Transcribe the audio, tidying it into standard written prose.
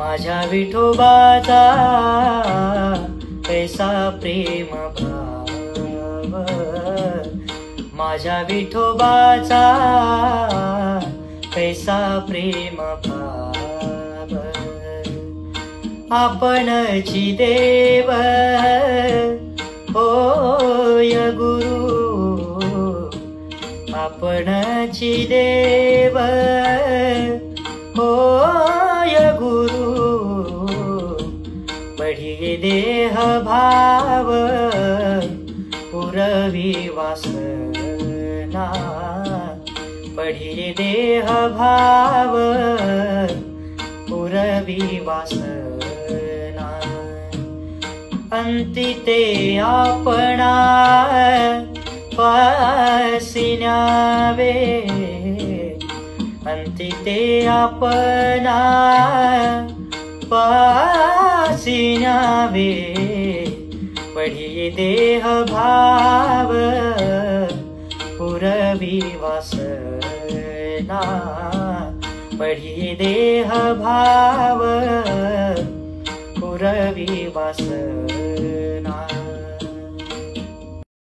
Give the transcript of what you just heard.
माझ्या विठोबाचा कैसा प्रेम भाव, माझ्या विठोबाचा कैसा प्रेम भाव. आपणची देव होय गुरु, आपणची देव होय गुरु. पढिये देह भाव पुरवी वासना, पढिये देह भाव पुरवी वासना. अंती ते आपणा पासी न्यावे, अंती ते आपणा पासी न्यावे. पढिये देह भाव पुरवी वासना, पढिये देह भाव पुरवी वासना.